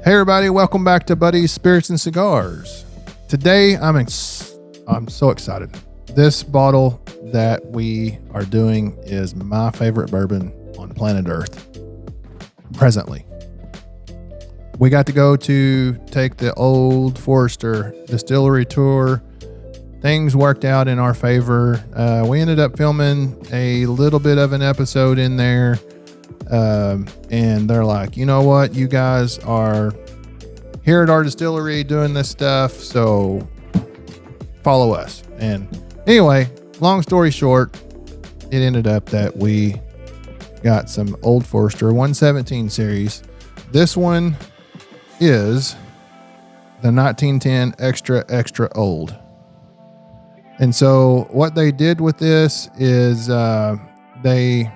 Hey everybody, welcome back to Buddy's Spirits and Cigars. Today I'm so excited. This bottle that we are doing is my favorite bourbon on planet Earth presently. We got to go to take the Old Forester distillery tour. Things worked out in our favor. We ended up filming a little bit of an episode in there. And they're like, you know what? You guys are here at our distillery doing this stuff, so follow us. And anyway, long story short, it ended up that we got some Old Forester 117 series. This one is the 1910 extra old. And so what they did with this is they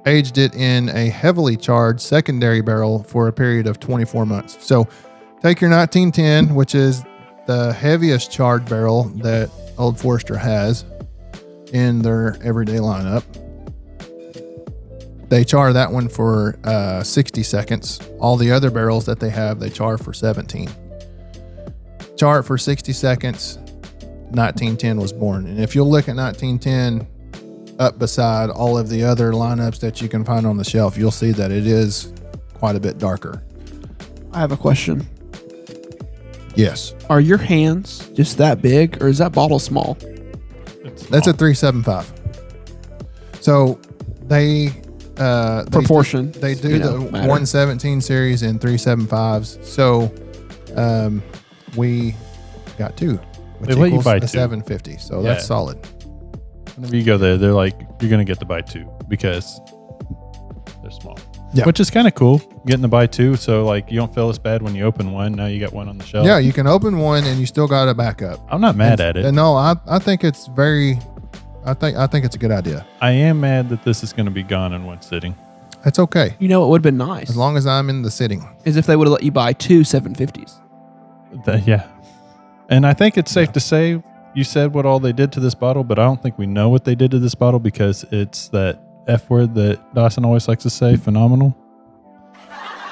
aged it in a heavily charged secondary barrel for a period of 24 months. So take your 1910, which is the heaviest charred barrel that Old Forester has in their everyday lineup. They char that one for 60 seconds. All the other barrels that they have, they char for 17. Char it for 60 seconds. 1910 was born. And if you'll look at 1910 up beside all of the other lineups that you can find on the shelf, you'll see that it is quite a bit darker. I have a question. Yes. Are your hands just that big, or is that bottle small? That's a 375. So they proportion. They do the 117 series in 375s. So we got two, which equals a 750. So that's solid. Whenever you go there, they're like, you're going to get to buy two because they're small. Yeah. Which is kind of cool, getting to buy two. So like you don't feel as bad when you open one. Now you got one on the shelf. Yeah, you can open one and you still got a backup. I'm not mad at it. No, I think it's I think it's a good idea. I am mad that this is going to be gone in one sitting. That's okay. You know, it would have been nice. As long as I'm in the sitting. Is if they would have let you buy two 750s. Yeah. And I think it's safe to say, you said what all they did to this bottle, but I don't think we know what they did to this bottle because it's that F word that Dawson always likes to say, phenomenal.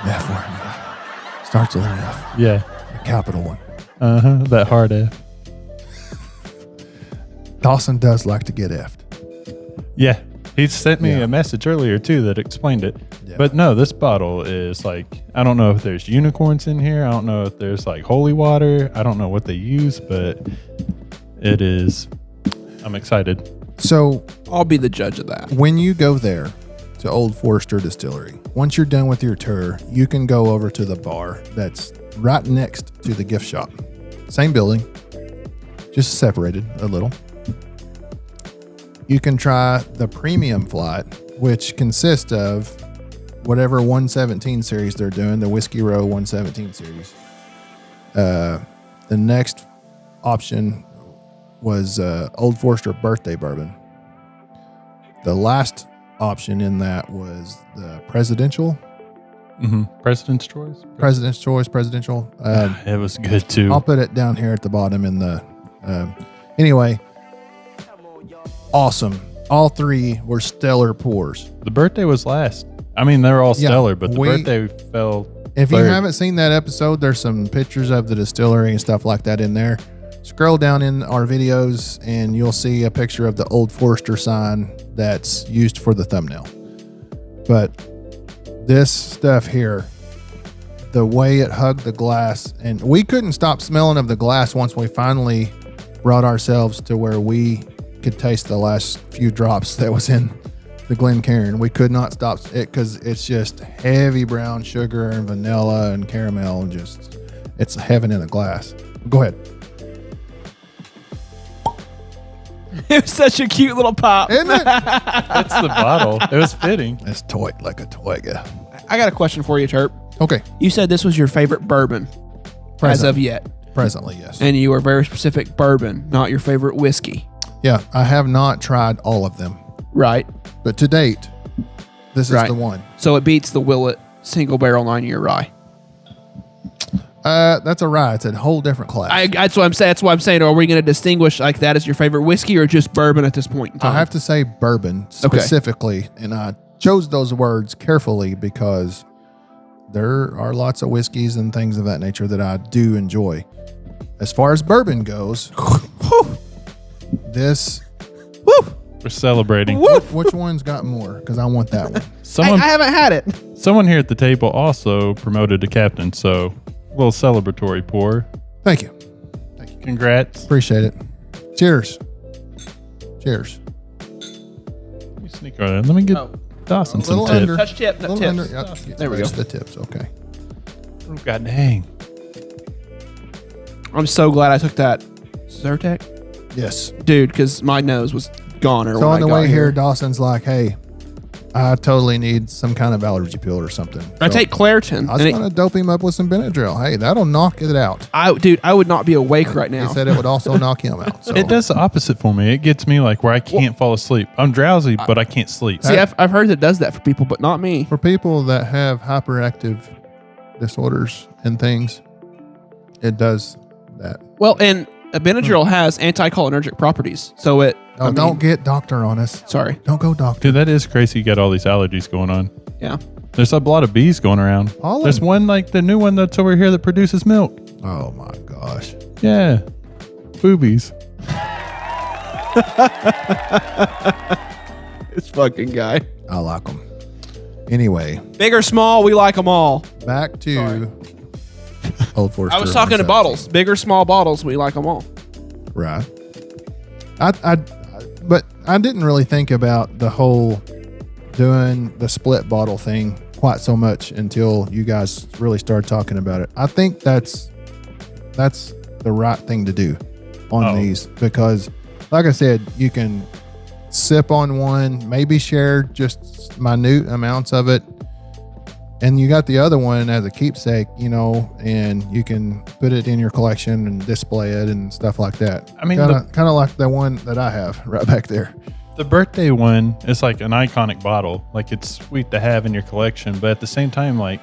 F word. Starts with an F. Yeah. A capital one. Uh-huh. That hard F. Dawson does like to get F'd. Yeah. He sent me a message earlier, too, that explained it. Yeah. But no, this bottle is like, I don't know if there's unicorns in here. I don't know if there's like holy water. I don't know what they use, but it is. I'm excited. So I'll be the judge of that. When you go there to Old Forester Distillery, once you're done with your tour, you can go over to the bar that's right next to the gift shop. Same building, just separated a little. You can try the premium flight, which consists of whatever 117 series they're doing, the Whiskey Row 117 series. The next option was Old Forester Birthday Bourbon. The last option in that was the Presidential. Mm-hmm. President's Choice? President's Choice, Presidential. It was good too. I'll put it down here at the bottom in the... anyway... Awesome. All three were stellar pours. The birthday was last. I mean, they're all stellar, but the birthday fell If third. you haven't seen that episode, there's some pictures of the distillery and stuff like that in there. Scroll down in our videos and you'll see a picture of the Old Forester sign that's used for the thumbnail. But this stuff here, the way it hugged the glass, and we couldn't stop smelling of the glass once we finally brought ourselves to where we could taste the last few drops that was in the Glencairn. We could not stop it because it's just heavy brown sugar and vanilla and caramel and just, it's heaven in a glass. Go ahead. It was such a cute little pop. Isn't it? That's the bottle. It was fitting. It's toy like a toy. I got a question for you, Terp. Okay. You said this was your favorite bourbon as of yet. Presently, yes. And you were very specific bourbon, not your favorite whiskey. Yeah, I have not tried all of them. Right. But to date, this is the one. So it beats the Willet single barrel 9-year rye. That's a rye. It's a whole different class. That's what I'm saying. That's why I'm saying. Are we going to distinguish like that as your favorite whiskey or just bourbon at this point in time? I have to say bourbon specifically, and I chose those words carefully because there are lots of whiskeys and things of that nature that I do enjoy. As far as bourbon goes, this. We're celebrating. Which one's got more? Because I want that one. I haven't had it. Someone here at the table also promoted to captain, so a little celebratory pour. Thank you. Congrats. Appreciate it. Cheers. Cheers. Let me sneak right in. Let me get Dawson some little tips. under. Touch tip, no Little tips. under. Yep. There we go. The tips. Okay. Oh, God dang. I'm so glad I took that Zyrtec, Yes. dude, because my nose was goner. So when on I the got way here, Dawson's like, "Hey, I totally need some kind of allergy pill or something." I So take Claritin. I was going to dope him up with some Benadryl. Hey, that'll knock it out. I would not be awake right now. He said it would also knock him out. So. It does the opposite for me. It gets me like where I can't fall asleep. I'm drowsy, but I can't sleep. See, I've heard that it does that for people, but not me. For people that have hyperactive disorders and things, it does that. Well, and Benadryl has anticholinergic properties, so it. Oh, don't get doctor on us. Sorry. Don't go doctor. Dude, that is crazy. You got all these allergies going on. Yeah. There's a lot of bees going around. Pollen. There's one like the new one that's over here that produces milk. Oh my gosh. Yeah. Boobies. This fucking guy. I like them. Anyway, Big or small, we like them all. back to Old Forester. I was talking to 117. bottles. Big or small bottles, we like them all. Right. But I didn't really think about the whole doing the split bottle thing quite so much until you guys really started talking about it. I think that's the right thing to do on these because, like I said, you can sip on one, maybe share just minute amounts of it. And you got the other one as a keepsake, and you can put it in your collection and display it and stuff like that. I mean, kind of like the one that I have right back there. the birthday one is like an iconic bottle. Like it's sweet to have in your collection, but at the same time, like,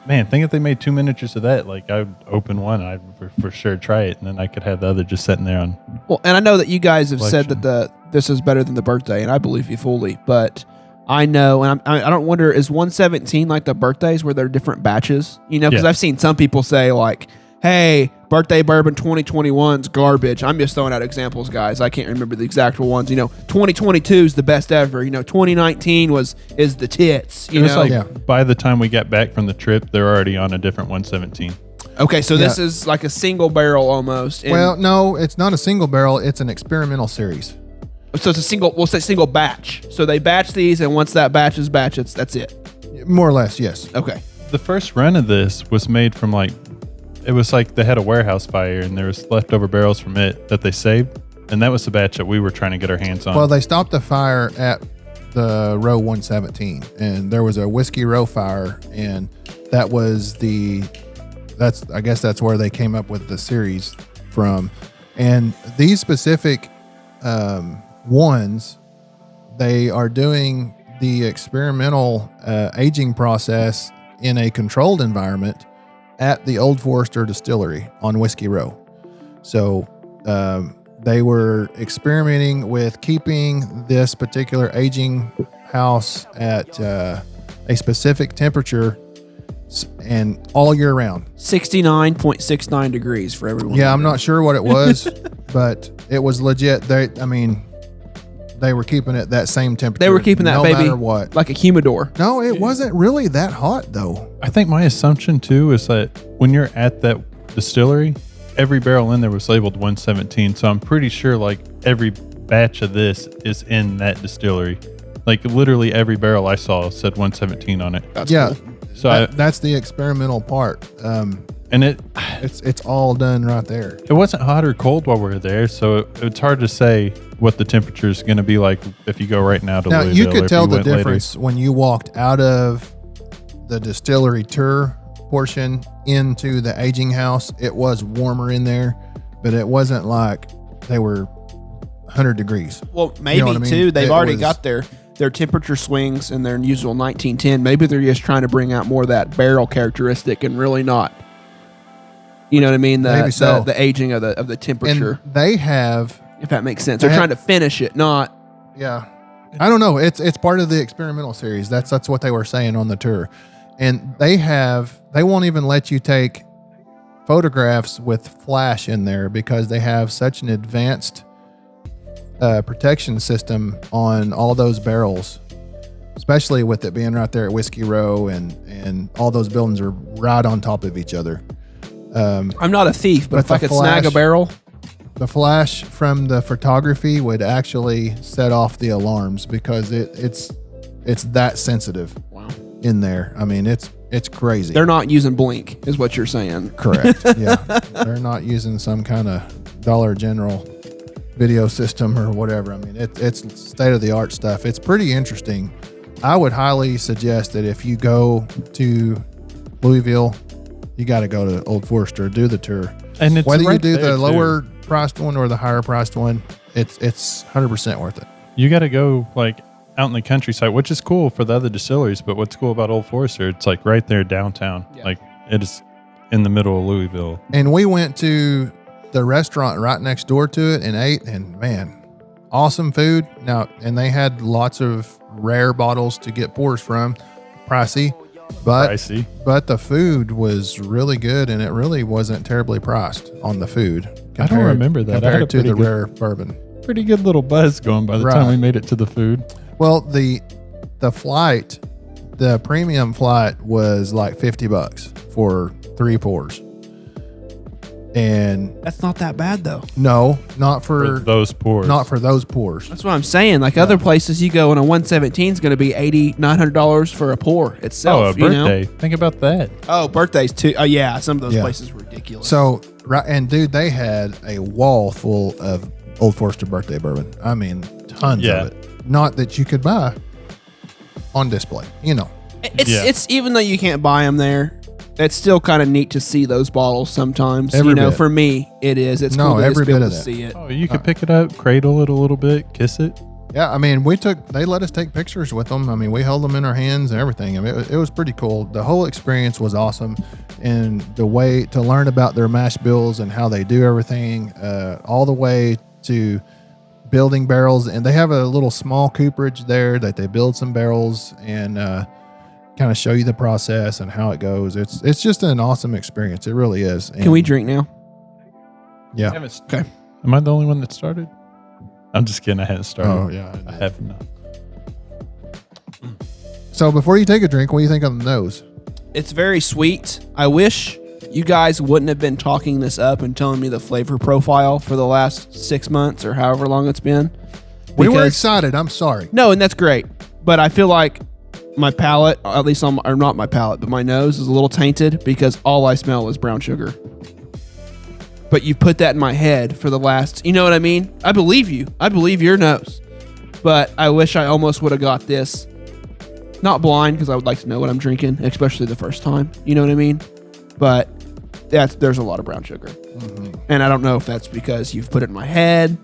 man, think if they made 2 miniatures of that, like I'd open one, I'd for sure try it, and then I could have the other just sitting there on. Well, and I know that you guys have said Collection. that this is better than the birthday, and I believe you fully. But I know, and I don't wonder, is 117 like the birthdays where they're different batches? Because Yeah. I've seen some people say like, "Hey, birthday bourbon 2021's garbage." I'm just throwing out examples, guys. I can't remember the exact ones. 2022 is the best ever. 2019 is the tits. It was like Yeah. by the time we got back from the trip, they're already on a different 117. Okay, so this Yeah. is like a single barrel almost. And Well, no, it's not a single barrel. It's an experimental series. so it's a single. We'll say single batch. So they batch these, and once that batch is batched, that's it. More or less, yes. Okay. The first run of this was made from it was like they had a warehouse fire and there was leftover barrels from it that they saved. And that was the batch that we were trying to get our hands on. Well, they stopped the fire at the row 117, and there was a whiskey row fire, and that was I guess that's where they came up with the series from. And these specific ones, they are doing the experimental aging process in a controlled environment at the Old Forester Distillery on Whiskey Row. So they were experimenting with keeping this particular aging house at a specific temperature and all year round. 69.69 degrees for everyone. Yeah, I'm not sure what it was, but it was legit. They were keeping it that same temperature. They were keeping that no baby matter what. like a humidor. No, it wasn't really that hot though. I think my assumption too is that when you're at that distillery, every barrel in there was labeled 117. So I'm pretty sure like every batch of this is in that distillery. Like literally every barrel I saw said 117 on it. That's Yeah, cool. So that's the experimental part. and it It's all done right there. it wasn't hot or cold while we were there, so it's hard to say what the temperature is going to be like if you go right now to Now Louisville you or could if tell you the went later. difference when you walked out of the distillery tour portion into the aging house. It was warmer in there, but it wasn't like they were 100 degrees. Well, maybe You know what I mean? too. They've It already was- got their temperature swings and their usual 1910. Maybe they're just trying to bring out more of that barrel characteristic and really not. You know what I mean? Maybe so. The aging of the temperature, And they have, if that makes sense. they They're have- trying to finish it, not. yeah, I don't know. It's part of the experimental series. That's what they were saying on the tour. And they won't even let you take photographs with flash in there because they have such an advanced protection system on all those barrels, especially with it being right there at Whiskey Row and all those buildings are right on top of each other. I'm not a thief, but if I could snag a barrel. The flash from the photography would actually set off the alarms because it's that sensitive. Wow. In there. I mean, it's crazy. They're not using blink, is what you're saying. Correct. Yeah. They're not using some kind of Dollar General video system or whatever. I mean, it's state of the art stuff. It's pretty interesting. I would highly suggest that if you go to Louisville, you got to go to Old Forester, do the tour. And it's whether right you do there the too. lower priced one or the higher priced one, it's 100% worth it. You got to go like out in the countryside, which is cool for the other distilleries. But what's cool about Old Forester, it's like right there downtown. Yeah. Like it is in the middle of Louisville. And we went to the restaurant right next door to it and ate, and man, awesome food. Now, and they had lots of rare bottles to get pours from, pricey, but the food was really good, and it really wasn't terribly priced on the food. I don't remember that. I had Compared a to the pretty good- rare bourbon. Pretty good little buzz going by the Right. time we made it to the food. Well, the flight, the premium flight was like $50 for 3 pours. And That's not that bad, though. no, not For for those pours. not for those pours. That's what I'm saying. Like other places, you go and a 117 is going to be $800, $900 for a pour itself. Oh, a you know? birthday. Think about that. Oh, birthdays too. Oh, yeah. Some of those Yeah. places are ridiculous. So, right, and dude, they had a wall full of Old Forester birthday bourbon. I mean, tons Yeah. of it. Not that you could buy on display, you know. It's even though you can't buy them there, it's still kind of neat to see those bottles sometimes. Every you know, bit. for me, it is. It's No, cool to every just be able bit to of that. see it. Oh, you could pick it up, cradle it a little bit, kiss it. Yeah, I mean, they let us take pictures with them. I mean, we held them in our hands and everything. I mean, it was pretty cool. The whole experience was awesome. And the way to learn about their mash bills and how they do everything, all the way to building barrels. And they have a little small cooperage there that they build some barrels and kind of show you the process and how it goes. It's just an awesome experience. It really is. And Can we drink now? Yeah. Okay. Am I the only one that started? I'm just kidding. I hadn't started. Oh, yeah. I have not. So before you take a drink, what do you think on the nose? It's very sweet. I wish you guys wouldn't have been talking this up and telling me the flavor profile for the last 6 months or however long it's been. We were Because- excited. I'm sorry. No, and that's great. But I feel like my palate, at least or not my palate, but my nose is a little tainted because all I smell is brown sugar. But you put that in my head for the last, you know what I mean? I believe you. I believe your nose. But I wish I almost would have got this. Not blind because I would like to know what I'm drinking, especially the first time. You know what I mean? But there's a lot of brown sugar. And I don't know if that's because you've put it in my head.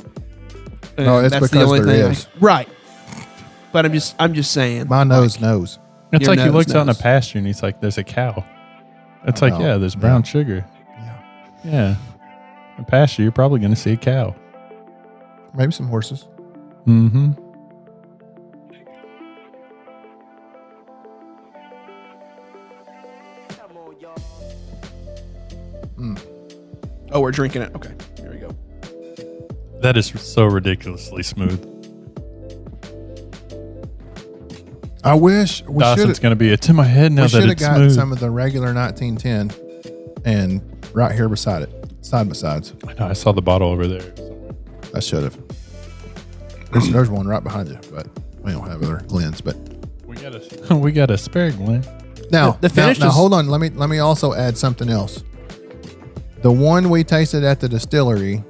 No, it's That's because there is. Right. But I'm just saying. My nose knows. It's Your like he nose looks out in a knows. pasture and he's like, there's a cow. It's Oh, like, no. yeah, there's brown sugar. Yeah. Yeah. In a pasture, you're probably going to see a cow. Maybe some horses. Mm-hmm. Oh, we're drinking it. Okay. Here we go. That is so ridiculously smooth. I wish we Dawson's should going to be, it's in my head now we that should have it's gotten smooth. some of the regular 1910 and right here beside it, side by sides. I know, I saw the bottle over there. I should have. There's one right behind you, but we don't have other Glens. But We got a spare Glen. now, The finish now is- hold on. Let me also add something else. The one we tasted at the distillery,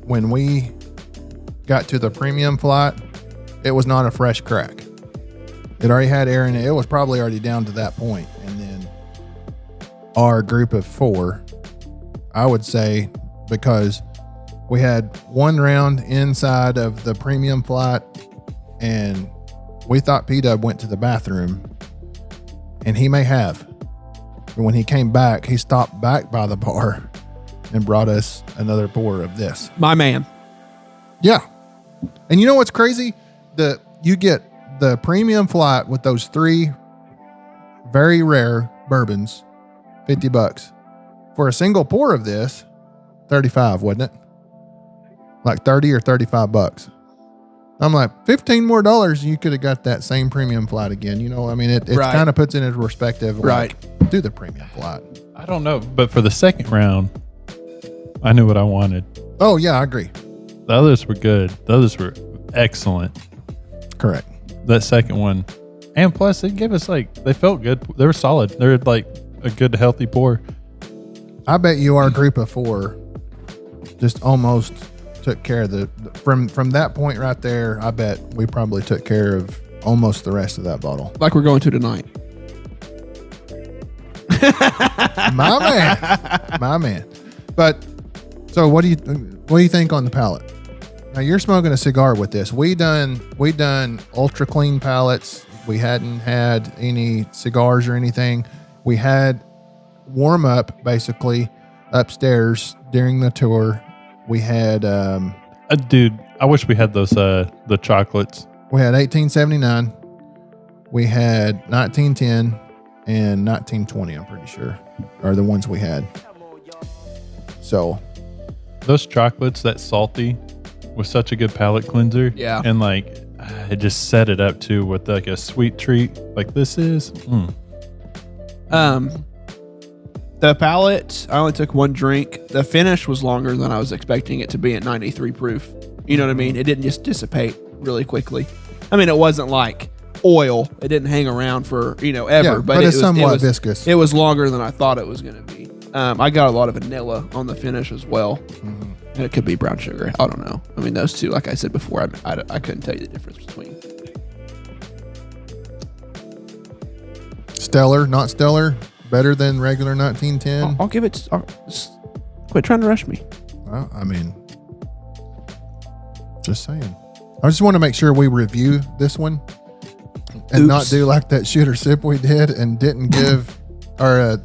when we got to the premium flight, it was not a fresh crack. It already had air in it. It was probably already down to that point. And then our group of 4, I would say, because we had one round inside of the premium flight and we thought P-Dub went to the bathroom, and he may have. But when he came back, he stopped back by the bar and brought us another pour of this. My man. Yeah. And you know what's crazy? You get the premium flight with those 3 very rare bourbons, $50. For a single pour of this, 35, wasn't it? Like 30 or $35. I'm like, $15 more, you could have got that same premium flight again. You know, I mean, it Right. kind of puts it into perspective. Right. Like, do the premium flight. I don't know, but for the second round, I knew what I wanted. Oh, yeah, I agree. The others were good. The others were excellent. Correct. That second one, and plus it gave us like, they felt good. They were solid. They were like a good, healthy pour. I bet you our group of 4 just almost took care of from that point right there. I bet we probably took care of almost the rest of that bottle. Like we're going to tonight. My man. But so what do you think on the palate? Now you're smoking a cigar with this. We done ultra clean palettes. We hadn't had any cigars or anything. We had warm up basically upstairs during the tour. We had Dude, I wish we had those the chocolates. we had 1879. We had 1910 and 1920, I'm pretty sure, are the ones we had. So Those chocolates, that salty, was such a good palate cleanser. Yeah. And like, it just set it up too with like a sweet treat like this is. The palate, I only took one drink. The finish was longer than I was expecting it to be at 93 proof. You know what I mean? It didn't just dissipate really quickly. I mean, it wasn't like oil. It didn't hang around for, ever. yeah, but it's somewhat viscous. It was longer than I thought it was going to be. I got a lot of vanilla on the finish as well. Mm-hmm. And it could be brown sugar. I don't know. I mean, those two, like I said before, I couldn't tell you the difference between. Stellar, not stellar, better than regular 1910. I'll give it. Quit trying to rush me. Well, I mean, just saying. I just want to make sure we review this one and not do like that shooter sip we did and didn't give, or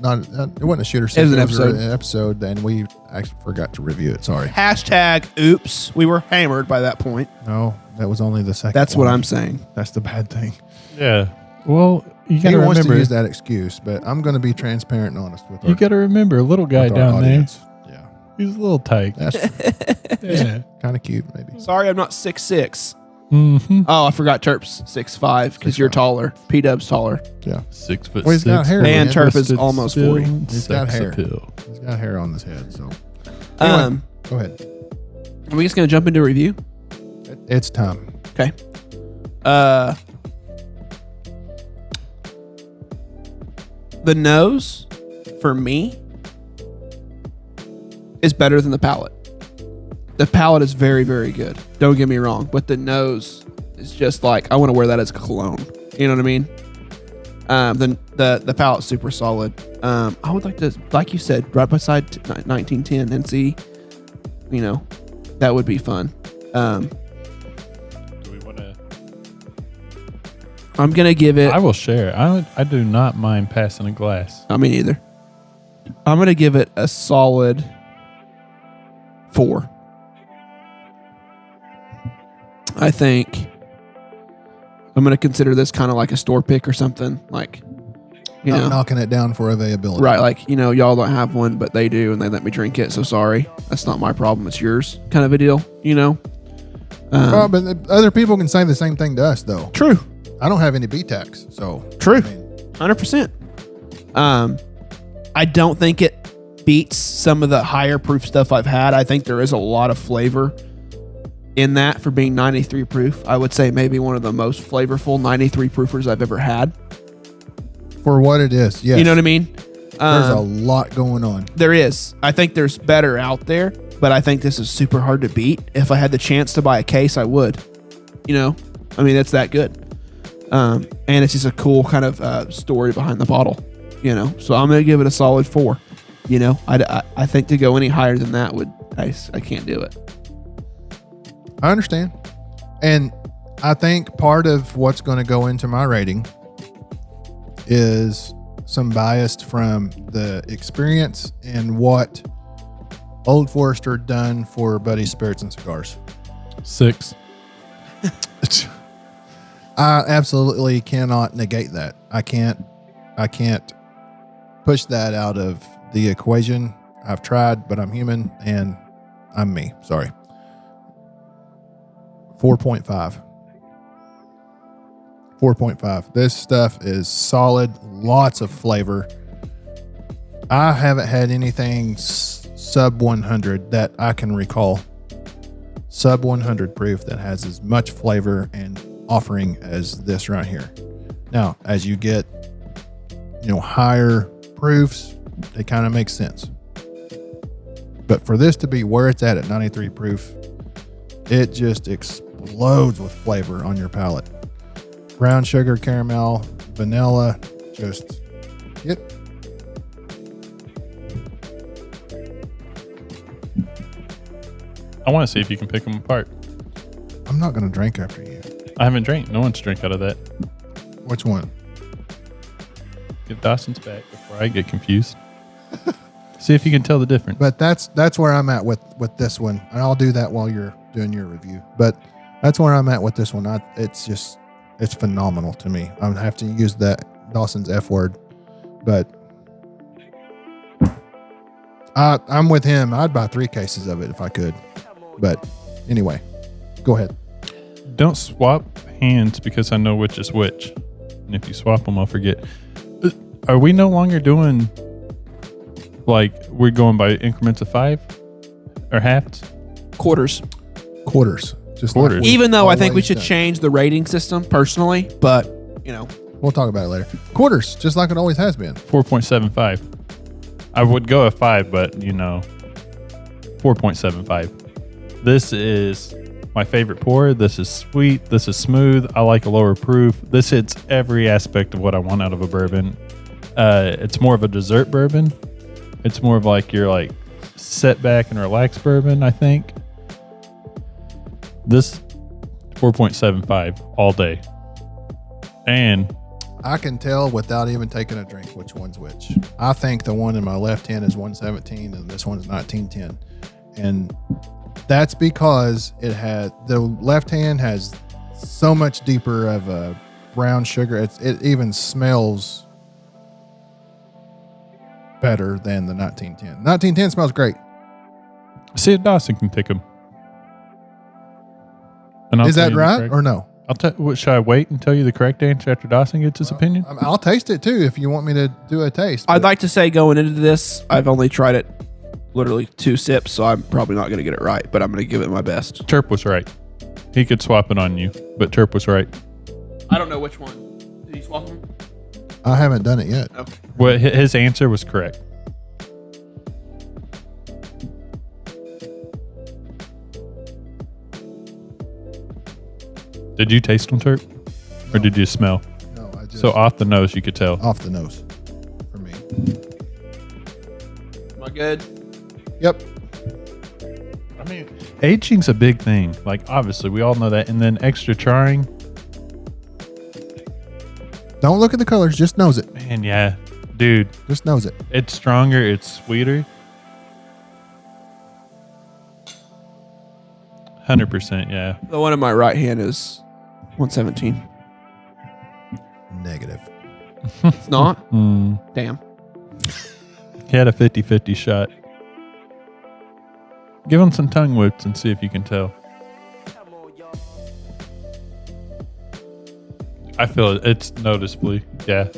not. It wasn't a shooter sip. It was an episode, and we actually forgot to review it. Sorry. Hashtag oops. We were hammered by that point. No, that was only the second. That's one. what I'm saying. That's the bad thing. Yeah. Well, you He gotta wants remember. to use that excuse, but I'm going to be transparent and honest with You gotta remember, little guy with our down audience. Yeah, there. He's a little tight. that's Yeah. kind of cute, maybe. Sorry, I'm not 6'6". Mm-hmm. Oh, I forgot Terp's 6'5" because you're 6'5". taller. P-Dub's taller. Yeah, 6 foot. Well, he's got hair, And man. Terp is almost 40. He's got Sex hair. appeal. he's got hair on his head. So, anyway, go ahead. Are we just gonna jump into a review? It's time. Okay. The nose, for me, is better than the palate. The palate is very, very good. Don't get me wrong, but the nose is just like, I want to wear that as cologne. You know what I mean? The palate's super solid. I would like to, like you said, right beside 1910 and see, that would be fun. Do we want to? I'm gonna give it. I will share. I do not mind passing a glass. I mean, either. I'm gonna give it a solid 4. I think I'm gonna consider this kind of like a store pick or something. Like, Not knocking it down for availability. right? Like, y'all don't have one, but they do, and they let me drink it. So sorry, that's not my problem. It's yours, kind of a deal. Well, but other people can say the same thing to us, though. True. I don't have any B-Tax, so. True. I mean, 100%. I don't think it beats some of the higher proof stuff I've had. I think there is a lot of flavor in that for being 93 proof. I would say maybe one of the most flavorful 93 proofers I've ever had. for what it is, yes. You know what I mean? There's a lot going on. There is. I think there's better out there, but I think this is super hard to beat. If I had the chance to buy a case, I would. I mean, it's that good. And it's just a cool kind of story behind the bottle. So I'm going to give it a solid 4. I think to go any higher than that I can't do it. I understand. And I think part of what's going to go into my rating is some bias from the experience and what Old Forester done for Buddy's Spirits and Cigars. 6. I absolutely cannot negate that. I can't I can't push that out of the equation. I've tried, but I'm human and I'm me. Sorry. 4.5. 4.5. This stuff is solid, lots of flavor. I haven't had anything sub 100 that I can recall. Sub 100 proof that has as much flavor and offering as this right here. Now, as you get, higher proofs, it kind of makes sense. But for this to be where it's at 93 proof, it just explodes with flavor on your palate. Brown sugar, caramel, vanilla, just it. I want to see if you can pick them apart. I'm not going to drink after you. I haven't drank. No one's drank out of that. Which one? Give Dawson's back before I get confused. See if you can tell the difference. But that's where I'm at with this one. And I'll do that while you're doing your review. But that's where I'm at with this one. It's phenomenal to me. I'm going to have to use that Dawson's F word. But I'm with him. I'd buy 3 cases of it if I could. But anyway, go ahead. Don't swap hands because I know which is which. And if you swap them, I'll forget. Are we no longer doing, we're going by increments of 5 or halves? Quarters. Just quarters. like Even though I think we always should done. change the rating system personally, but We'll talk about it later. Quarters, just like it always has been. 4.75. I would go at 5, but 4.75. This is my favorite pour. This is sweet. This is smooth. I like a lower proof. This hits every aspect of what I want out of a bourbon. It's more of a dessert bourbon. It's more of your set back and relax bourbon, I think. This 4.75 all day. And I can tell without even taking a drink which one's which. I think the one in my left hand is 117 and this one's 1910. And that's because the left hand has so much deeper of a brown sugar. It even smells better than the 1910. 1910 smells great. see if Dawson can pick them. Is that right or no? Should I wait and tell you the correct answer after Dawson gets his opinion? I'll taste it too if you want me to do a taste. I'd like to say going into this, I've only tried it literally 2 sips, so I'm probably not going to get it right, but I'm going to give it my best. Terp was right. He could swap it on you, but Terp was right. I don't know which one. Did he swap them? I haven't done it yet. Okay. Well, his answer was correct. Did you taste them, Terp? Or did you smell? No, I just... So off the nose, you could tell. Off the nose for me. Am I good? Yep. I mean, aging's a big thing. Like, obviously, we all know that. And then extra charring. Don't look at the colors. Just nose it. Man, yeah. Dude. Just nose it. It's stronger. It's sweeter. 100%, yeah. The one in my right hand is 117. Negative. It's not? Damn. He had a 50-50 shot. Give him some tongue whips and see if you can tell. I feel it's noticeably, yeah.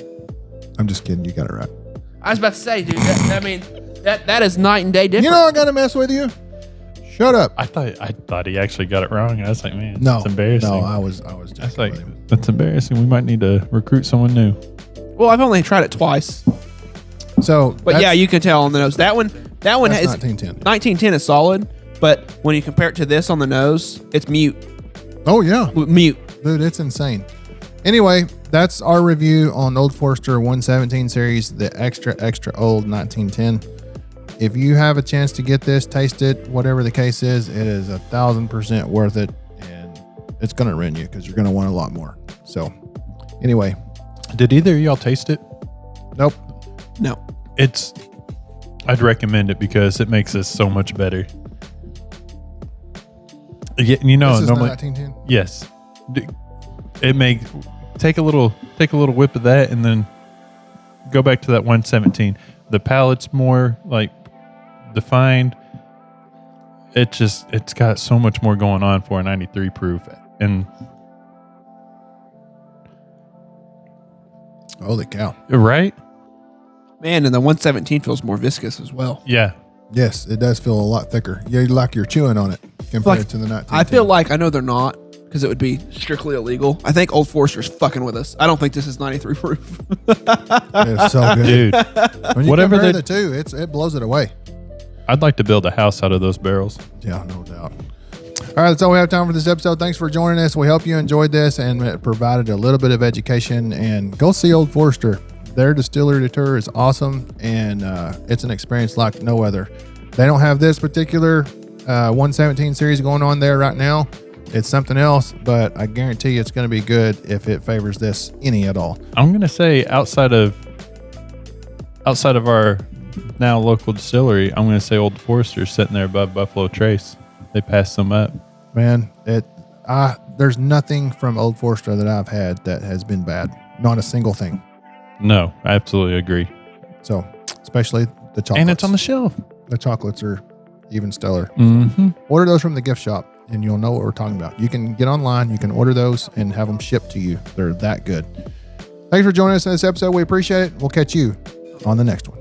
I'm just kidding. You got it right. I was about to say, dude, that is night and day difference. You know I gotta mess with you. Shut up. I thought he actually got it wrong. I was like, man, No, that's embarrassing. No, I was just That's like, that's embarrassing. We might need to recruit someone new. Well, I've only tried it twice. So, But yeah, you can tell on the nose. That one that's is 1910. 1910 is solid, but when you compare it to this on the nose, it's mute. Oh yeah, Mute. dude, it's insane. Anyway, that's our review on Old Forester 117 series, the extra old 1910. If you have a chance to get this, taste it, whatever the case is, it is 1,000% worth it, and it's going to run you because you're going to want a lot more. So, anyway, Did either of y'all taste it? nope. No. I'd recommend it because it makes this so much better. Yeah, This is normally, 1910. yes, it makes take a little whip of that, and then go back to that 117. The palate's more like defined. It's got so much more going on for a 93 proof. And holy cow. right? Man, and the 117 feels more viscous as well. Yeah. Yes, it does feel a lot thicker. Yeah, like you're chewing on it compared to the 19. I feel like, I know they're not, because it would be strictly illegal. I think Old Forester's fucking with us. I don't think this is 93 proof. It's so good. Dude, When you whatever compare they- the two, it blows it away. I'd like to build a house out of those barrels. Yeah, no doubt. All right, that's all we have time for this episode. Thanks for joining us. We hope you enjoyed this and it provided a little bit of education. And go see Old Forester. Their distillery tour is awesome, and it's an experience like no other. They don't have this particular 117 series going on there right now. It's something else, but I guarantee you it's going to be good if it favors this any at all. I'm gonna say outside of our now local distillery, I'm gonna say Old Forester's sitting there above Buffalo Trace. They passed them up. Man, there's nothing from Old Forester that I've had that has been bad. Not a single thing. No, I absolutely agree. So, especially the chocolates. And it's on the shelf. The chocolates are even stellar. Mm-hmm. Order those from the gift shop and you'll know what we're talking about. You can get online, you can order those and have them shipped to you. They're that good. Thanks for joining us in this episode. We appreciate it. We'll catch you on the next one.